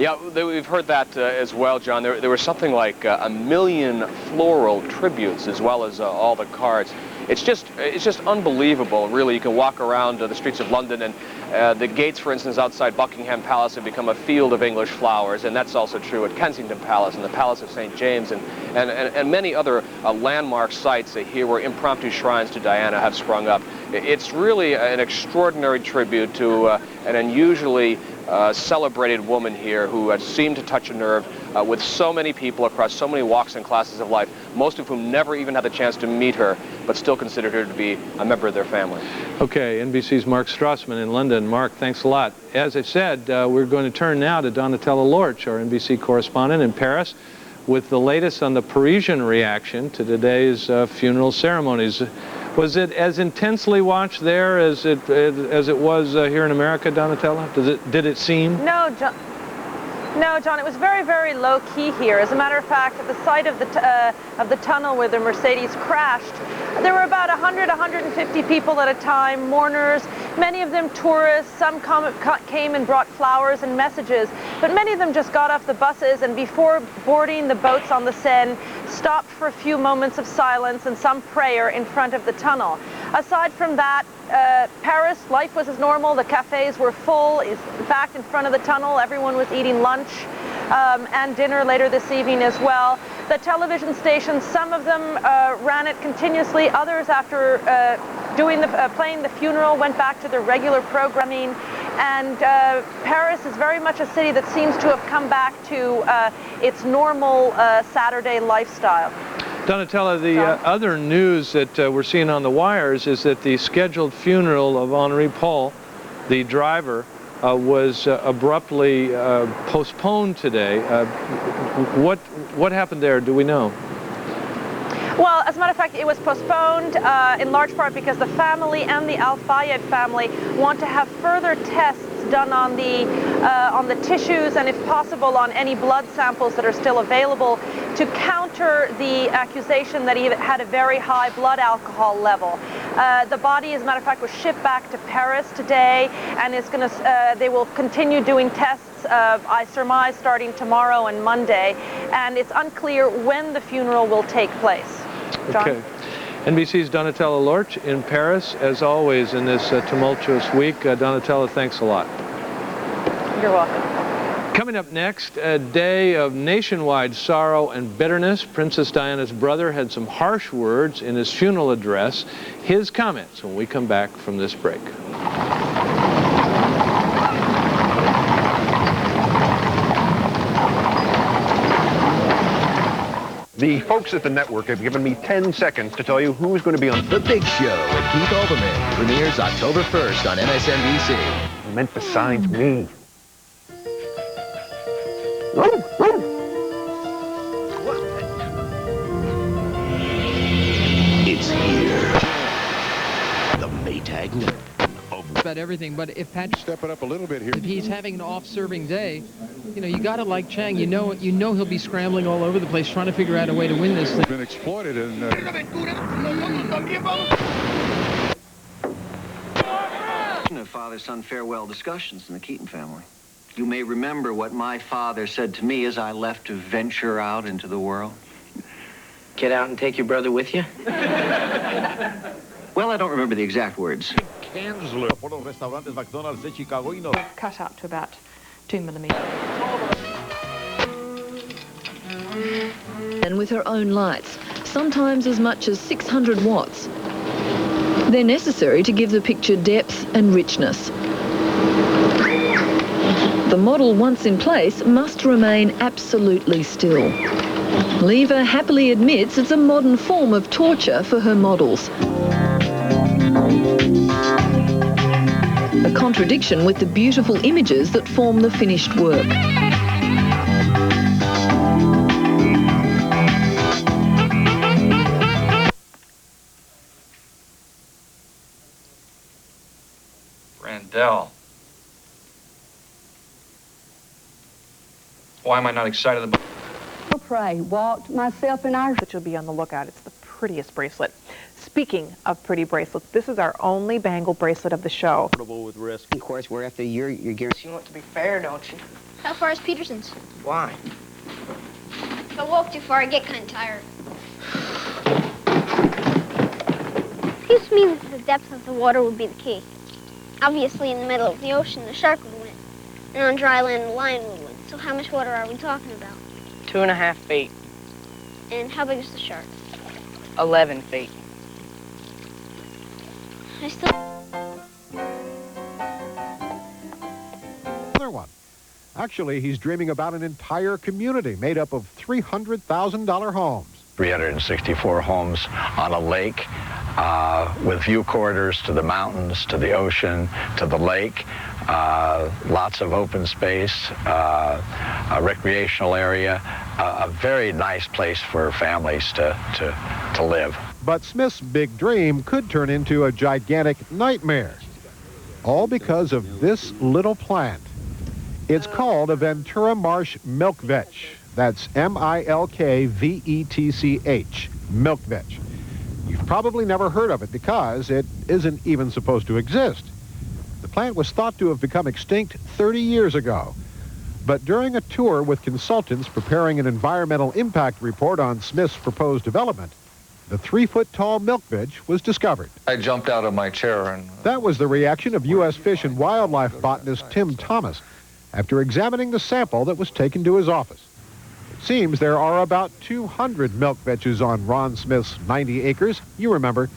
Yeah, we've heard that as well, John. There was something like 1 million floral tributes, as well as all the cards. It's just unbelievable, really. You can walk around the streets of London, and the gates, for instance, outside Buckingham Palace have become a field of English flowers, and that's also true at Kensington Palace and the Palace of St. James, and many other landmark sites here where impromptu shrines to Diana have sprung up. It's really an extraordinary tribute to an unusually celebrated woman here who seemed to touch a nerve with so many people across so many walks and classes of life, most of whom never even had the chance to meet her, but still considered her to be a member of their family. Okay, NBC's Mark Strassman in London. Mark, thanks a lot. As I said, we're going to turn now to Donatella Lorch, our NBC correspondent in Paris, with the latest on the Parisian reaction to today's funeral ceremonies. Was it as intensely watched there as it was here in America, Donatella? Did it seem? No, John, it was very, very low-key here. As a matter of fact, at the site of the tunnel where the Mercedes crashed, there were about 100, 150 people at a time, mourners, many of them tourists. Some came and brought flowers and messages, but many of them just got off the buses and before boarding the boats on the Seine, stopped for a few moments of silence and some prayer in front of the tunnel. Aside from that, Paris, life was as normal. The cafes were full. In fact, in front of the tunnel, everyone was eating lunch and dinner later this evening as well. The television stations, some of them ran it continuously. Others, after playing the funeral, went back to their regular programming. And Paris is very much a city that seems to have come back to its normal Saturday lifestyle. Donatella, the other news that we're seeing on the wires is that the scheduled funeral of Henri Paul, the driver, was abruptly postponed today. What happened there? Do we know? Well, as a matter of fact, it was postponed in large part because the family and the Al Fayed family want to have further tests done on the tissues and, if possible, on any blood samples that are still available to counter the accusation that he had a very high blood alcohol level. The body, as a matter of fact, was shipped back to Paris today, and they will continue doing tests, I surmise, starting tomorrow and Monday, and it's unclear when the funeral will take place. John? Okay. NBC's Donatella Lorch in Paris, as always, in this tumultuous week. Donatella, thanks a lot. You're welcome. Coming up next, a day of nationwide sorrow and bitterness. Princess Diana's brother had some harsh words in his funeral address. His comments when we come back from this break. The folks at the network have given me 10 seconds to tell you who's going to be on The Big Show with Keith Olbermann premieres October 1st on MSNBC. I meant besides me. It's here. The Maytag Network. About everything, but if Pat Step it up a little bit here. if he's having an off-serving day, you know, you got to like Chang. You know he'll be scrambling all over the place trying to figure out a way to win this thing. Been exploited and Of father-son farewell discussions in the Keaton family. You may remember what my father said to me as I left to venture out into the world. Get out and take your brother with you? Well, I don't remember the exact words. Cut up to about 2 millimeters. And with her own lights, sometimes as much as 600 watts. They're necessary to give the picture depth and richness. The model, once in place, must remain absolutely still. Lever happily admits it's a modern form of torture for her models. A contradiction with the beautiful images that form the finished work. Randell. Why am I not excited about Pray, Walt, myself, and our... That you'll be on the lookout. It's the prettiest bracelet. Speaking of pretty bracelets, this is our only bangle bracelet of the show. With risk. Of course, we're after your gear. You want to be fair, don't you? How far is Peterson's? Why? If I walk too far, I get kind of tired. Seems to me that the depth of the water would be the key. Obviously, in the middle of the ocean, the shark would win. And on dry land, the lion would win. So how much water are we talking about? 2.5 feet. And how big is the shark? 11 feet. I still... Another one. Actually, he's dreaming about an entire community made up of $300,000 homes. 364 homes on a lake with view corridors to the mountains, to the ocean, to the lake. Lots of open space, a recreational area, a very nice place for families to live. But Smith's big dream could turn into a gigantic nightmare, all because of this little plant. It's called a Ventura Marsh milkvetch. That's M-I-L-K-V-E-T-C-H, milkvetch. You've probably never heard of it because it isn't even supposed to exist. The plant was thought to have become extinct 30 years ago. But during a tour with consultants preparing an environmental impact report on Smith's proposed development, the 3-foot-tall milkvetch was discovered. I jumped out of my chair and... That was the reaction of U.S. Fish and Wildlife botanist Tim Thomas after examining the sample that was taken to his office. It seems there are about 200 milkvetches on Ron Smith's 90 acres. You remember,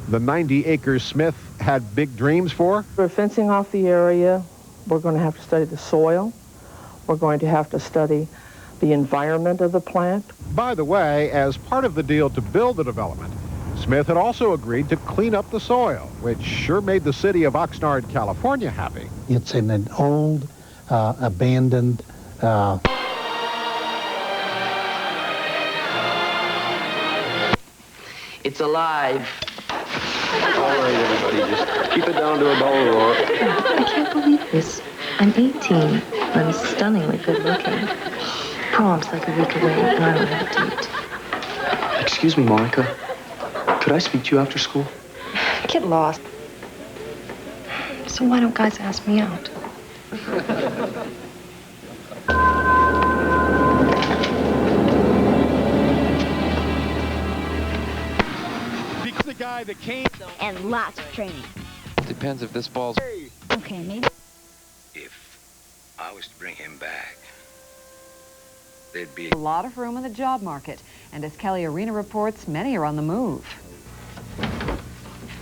the 90 acres Smith had big dreams for? We're fencing off the area. We're going to have to study the soil. We're going to have to study the environment of the plant. By the way, as part of the deal to build the development, Smith had also agreed to clean up the soil, which sure made the city of Oxnard, California happy. It's in an old, abandoned... It's alive. All right, everybody, just keep it down to a dull roar. I can't believe this. I'm 18. I'm stunningly good looking. Prom's like a week away, and I don't have a date. Excuse me, Monica. Could I speak to you after school? Get lost. So why don't guys ask me out? Because the guy that came... And lots of training. Depends if this ball's... Okay, maybe. If I was to bring him back, there'd be a lot of room in the job market, and as Kelly Arena reports, many are on the move.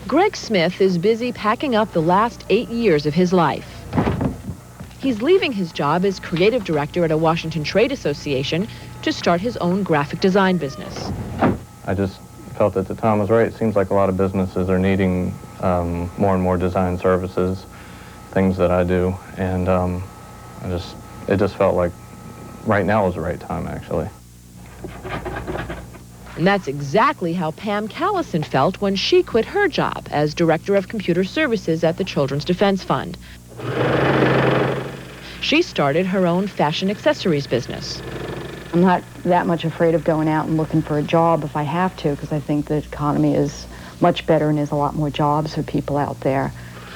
Greg Smith is busy packing up the last 8 years of his life. He's leaving his job as creative director at a Washington trade association to start his own graphic design business. I just felt at the time was right. It seems like a lot of businesses are needing more and more design services, things that I do, and it just felt like right now was the right time, actually. And that's exactly how Pam Callison felt when she quit her job as Director of Computer Services at the Children's Defense Fund. She started her own fashion accessories business. I'm not that much afraid of going out and looking for a job if I have to, because I think the economy is much better and there's a lot more jobs for people out there.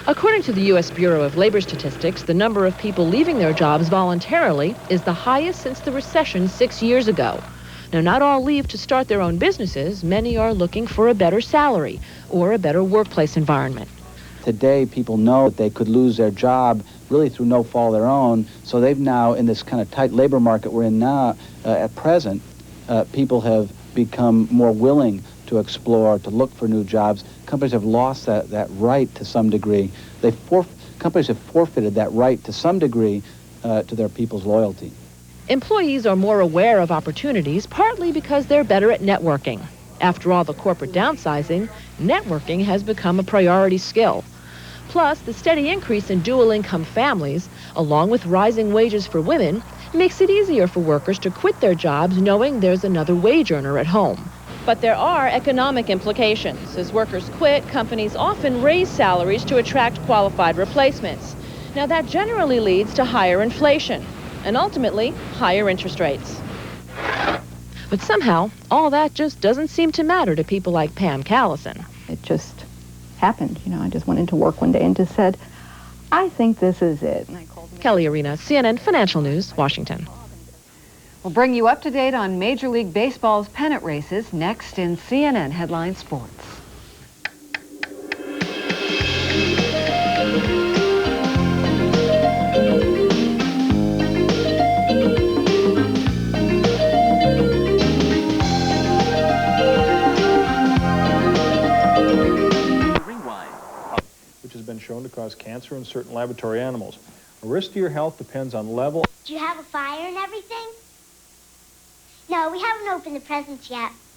According to the U.S. Bureau of Labor Statistics, the number of people leaving their jobs voluntarily is the highest since the recession 6 years ago. Now, not all leave to start their own businesses. Many are looking for a better salary or a better workplace environment. Today, people know that they could lose their job really through no fault of their own. So they've now, in this kind of tight labor market we're in now, at present, people have become more willing to explore, to look for new jobs. Companies have lost that right to some degree. Companies have forfeited that right to some degree to their people's loyalty. Employees are more aware of opportunities, partly because they're better at networking. After all the corporate downsizing, networking has become a priority skill. Plus, the steady increase in dual-income families, along with rising wages for women, makes it easier for workers to quit their jobs knowing there's another wage earner at home. But there are economic implications. As workers quit, companies often raise salaries to attract qualified replacements. Now, that generally leads to higher inflation and ultimately higher interest rates. But somehow, all that just doesn't seem to matter to people like Pam Callison. just happened. You know, I just went into work one day and just said, I think this is it. And I called Kelly Arena, CNN Financial News, Washington. We'll bring you up to date on Major League Baseball's pennant races next in CNN Headline Sports. Which has been shown to cause cancer in certain laboratory animals. A risk to your health depends on level. Do you have a fire and everything? No, we haven't opened the presents yet.